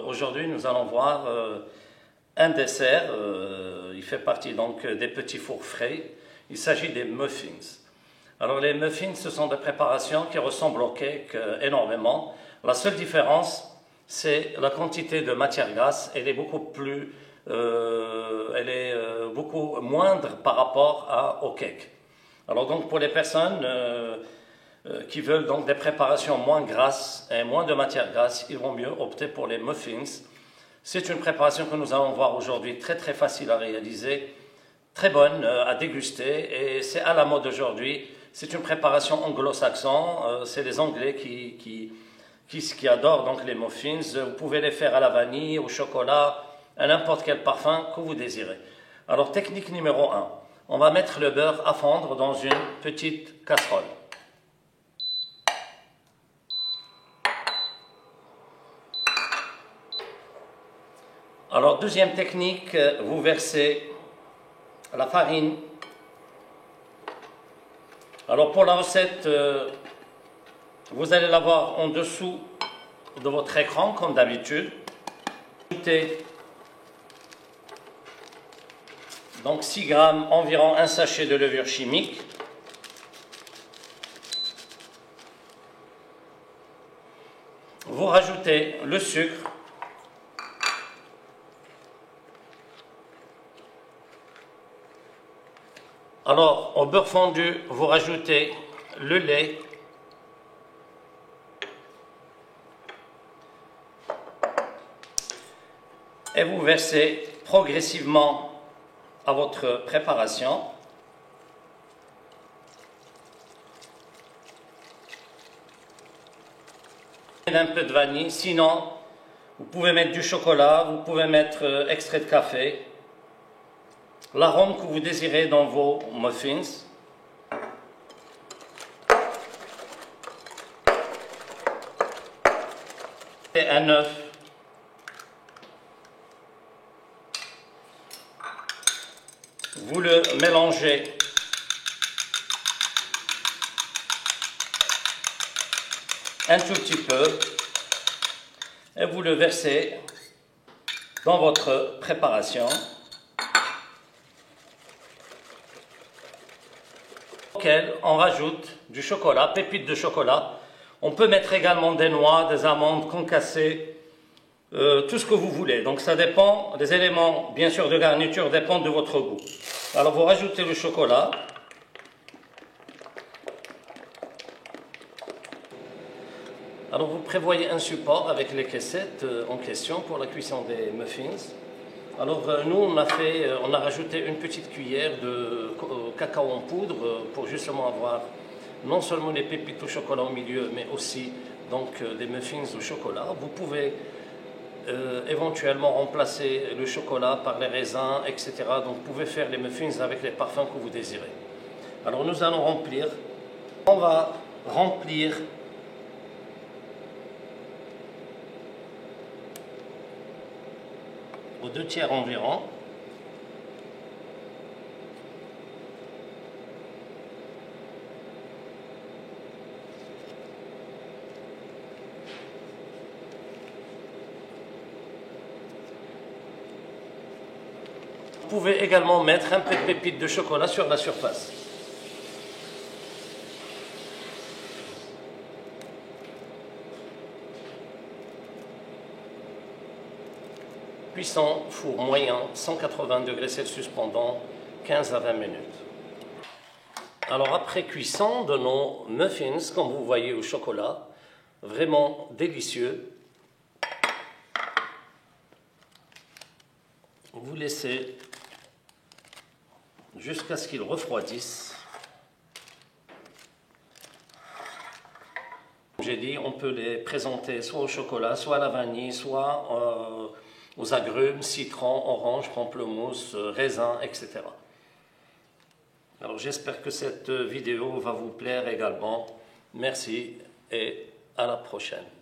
Aujourd'hui, nous allons voir un dessert. Il fait partie donc des petits fours frais. Il s'agit des muffins. Alors les muffins, ce sont des préparations qui ressemblent au cake énormément. La seule différence, c'est la quantité de matière grasse. Elle est beaucoup moindre par rapport au cake. Alors donc pour les personnes qui veulent donc des préparations moins grasses et moins de matière grasse, ils vont mieux opter pour les muffins. C'est une préparation que nous allons voir aujourd'hui, très très facile à réaliser, très bonne à déguster et c'est à la mode aujourd'hui. C'est une préparation anglo-saxon, c'est les Anglais qui adorent donc les muffins. Vous pouvez les faire à la vanille, au chocolat, à n'importe quel parfum que vous désirez. Alors technique numéro 1, on va mettre le beurre à fondre dans une petite casserole. Alors, deuxième technique, vous versez la farine. Alors, pour la recette, vous allez la voir en dessous de votre écran, comme d'habitude. Ajoutez donc 6 grammes, environ un sachet de levure chimique. Vous rajoutez le sucre. Alors, au beurre fondu, vous rajoutez le lait. Et vous versez progressivement à votre préparation. Un peu de vanille, sinon vous pouvez mettre du chocolat, vous pouvez mettre extrait de café. L'arôme que vous désirez dans vos muffins. Et un œuf. Vous le mélangez un tout petit peu et vous le versez dans votre préparation. Auquel on rajoute du chocolat, pépites de chocolat. On peut mettre également des noix, des amandes concassées, tout ce que vous voulez. Donc ça dépend, des éléments bien sûr de garniture dépendent de votre goût. Alors vous rajoutez le chocolat. Alors vous prévoyez un support avec les caissettes en question pour la cuisson des muffins. Alors nous on a rajouté une petite cuillère de cacao en poudre pour justement avoir non seulement les pépites au chocolat au milieu mais aussi donc des muffins au chocolat. Vous pouvez éventuellement remplacer le chocolat par les raisins, etc. Donc vous pouvez faire les muffins avec les parfums que vous désirez. Alors nous allons remplir. On va remplir aux 2/3 environ. Vous pouvez également mettre un peu de pépites de chocolat sur la surface. Cuisson four moyen 180 degrés Celsius pendant 15 à 20 minutes. Alors après cuisson de nos muffins, comme vous voyez au chocolat, vraiment délicieux. Vous laissez jusqu'à ce qu'ils refroidissent. Comme j'ai dit, on peut les présenter soit au chocolat, soit à la vanille, soit aux agrumes, citron, orange, pamplemousse, raisin, etc. Alors j'espère que cette vidéo va vous plaire également. Merci et à la prochaine.